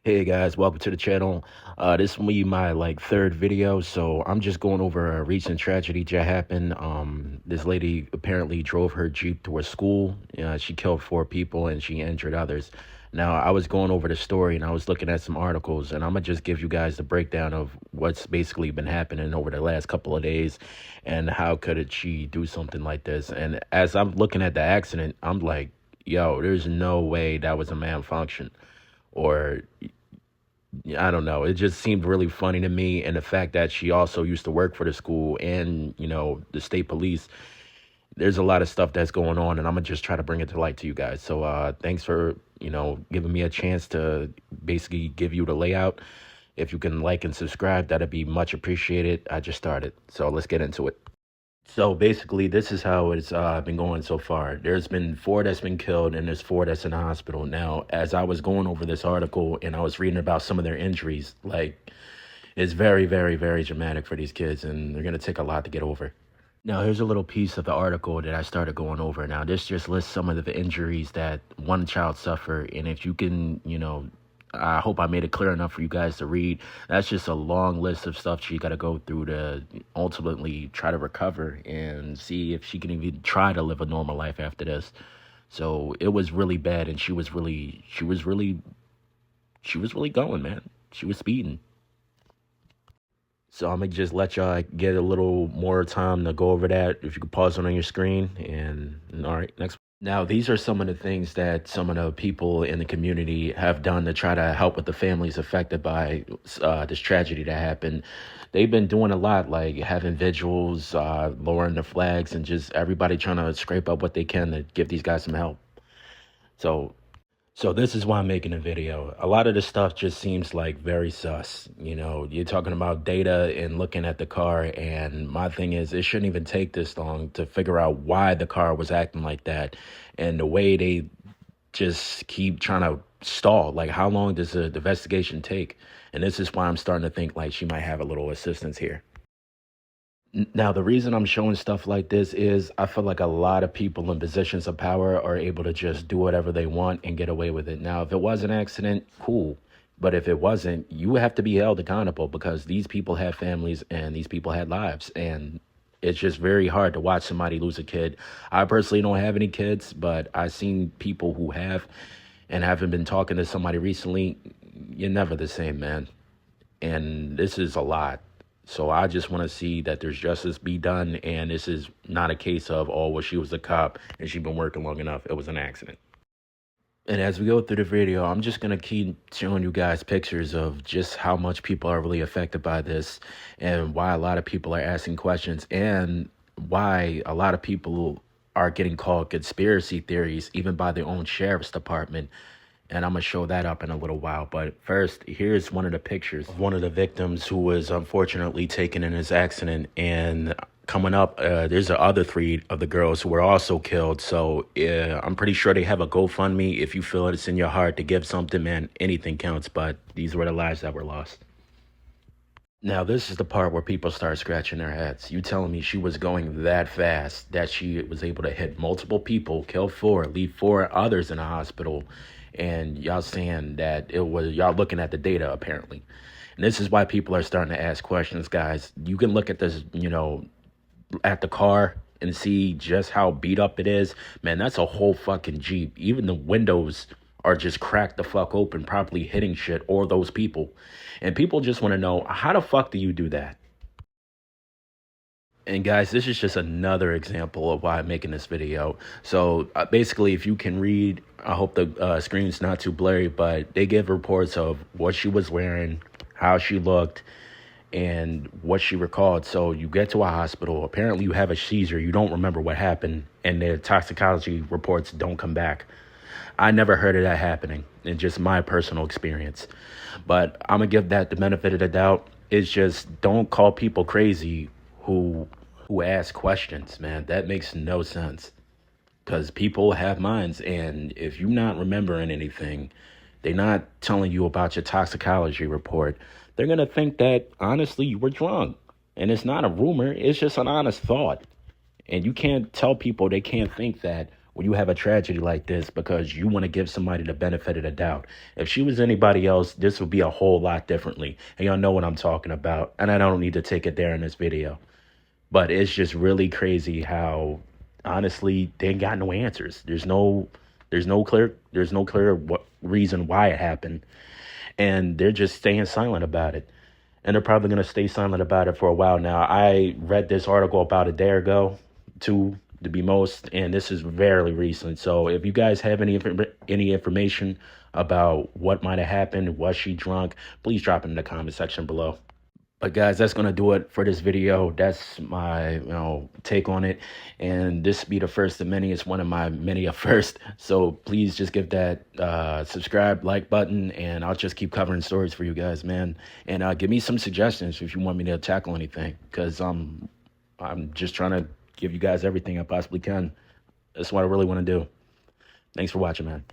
Hey guys, welcome to the channel. This will be my third video, so I'm just going over a recent tragedy that happened. This lady apparently drove her Jeep to a school. She killed 4 people and she injured others. Now, I was going over the story and I was looking at some articles, and I'm gonna just give you guys the breakdown of what's basically been happening over the last couple of days and how could she do something like this. And as I'm looking at the accident, I'm like, yo, there's no way that was a malfunction, or I don't know. It just seemed really funny to me. And the fact that she also used to work for the school and, the state police, there's a lot of stuff that's going on. And I'm going to just try to bring it to light to you guys. So thanks for, giving me a chance to basically give you the layout. If you can like and subscribe, that'd be much appreciated. I just started. So let's get into it. So basically, this is how it's been going so far. There's been 4 that's been killed, and there's 4 that's in the hospital. Now, as I was going over this article and I was reading about some of their injuries, it's very, very, very dramatic for these kids, and they're going to take a lot to get over. Now, here's a little piece of the article that I started going over. Now, this just lists some of the injuries that one child suffered, and if you can, I hope I made it clear enough for you guys to read. That's just a long list of stuff she got to go through to ultimately try to recover and see if she can even try to live a normal life after this. So it was really bad, and she was really going, man. She was speeding. So I'm gonna just let y'all get a little more time to go over that. If you could pause it on your screen, and all right, next. Now, these are some of the things that some of the people in the community have done to try to help with the families affected by this tragedy that happened. They've been doing a lot, like having vigils, lowering the flags, and just everybody trying to scrape up what they can to give these guys some help. So this is why I'm making a video. A lot of this stuff just seems like very sus. You're talking about data and looking at the car, and my thing is it shouldn't even take this long to figure out why the car was acting like that, and the way they just keep trying to stall. Like, how long does the investigation take? And this is why I'm starting to think like she might have a little assistance here. Now, the reason I'm showing stuff like this is I feel like a lot of people in positions of power are able to just do whatever they want and get away with it. Now, if it was an accident, cool. But if it wasn't, you have to be held accountable, because these people have families and these people had lives. And it's just very hard to watch somebody lose a kid. I personally don't have any kids, but I've seen people who have, and haven't been talking to somebody recently. You're never the same, man. And this is a lot. So I just want to see that there's justice be done, and this is not a case of, oh, well, she was a cop and she's been working long enough. It was an accident. And as we go through the video, I'm just going to keep showing you guys pictures of just how much people are really affected by this, and why a lot of people are asking questions, and why a lot of people are getting called conspiracy theories, even by their own sheriff's department. And I'm going to show that up in a little while. But first, here's one of the pictures of one of the victims who was unfortunately taken in this accident. And coming up, there's the other 3 of the girls who were also killed. So I'm pretty sure they have a GoFundMe. If you feel it's in your heart to give something, man, anything counts. But these were the lives that were lost. Now, this is the part where people start scratching their heads. You telling me she was going that fast that she was able to hit multiple people, kill 4, leave 4 others in the hospital, and y'all saying that it was, y'all looking at the data apparently. And this is why people are starting to ask questions, guys. You can look at this, at the car and see just how beat up it is. Man, that's a whole fucking Jeep. Even the windows are just cracked the fuck open, probably hitting shit or those people. And people just want to know, how the fuck do you do that? And guys, this is just another example of why I'm making this video. So basically, if you can read, I hope the screen's not too blurry, but they give reports of what she was wearing, how she looked, and what she recalled. So you get to a hospital, apparently you have a seizure, you don't remember what happened, and the toxicology reports don't come back. I never heard of that happening, in just my personal experience. But I'm gonna give that the benefit of the doubt. It's just, don't call people crazy who ask questions, man. That makes no sense, because people have minds, and if you're not remembering anything, they're not telling you about your toxicology report, they're gonna think that honestly you were drunk. And it's not a rumor, it's just an honest thought. And you can't tell people they can't think that when you have a tragedy like this because you want to give somebody the benefit of the doubt. If she was anybody else, this would be a whole lot differently. And y'all know what I'm talking about. And I don't need to take it there in this video. But it's just really crazy how, honestly, they ain't got no answers. There's no clear reason why it happened, and they're just staying silent about it. And they're probably gonna stay silent about it for a while now. I read this article about a day ago, two to be most, and this is very recent. So if you guys have any information about what might have happened, was she drunk, please drop it in the comment section below. But guys, that's gonna do it for this video. That's my take on it, and this be the first of many. It's one of my many a first. So please just give that subscribe, like button, and I'll just keep covering stories for you guys, man. And give me some suggestions if you want me to tackle anything, because I'm just trying to give you guys everything I possibly can. That's what I really want to do. Thanks for watching, man.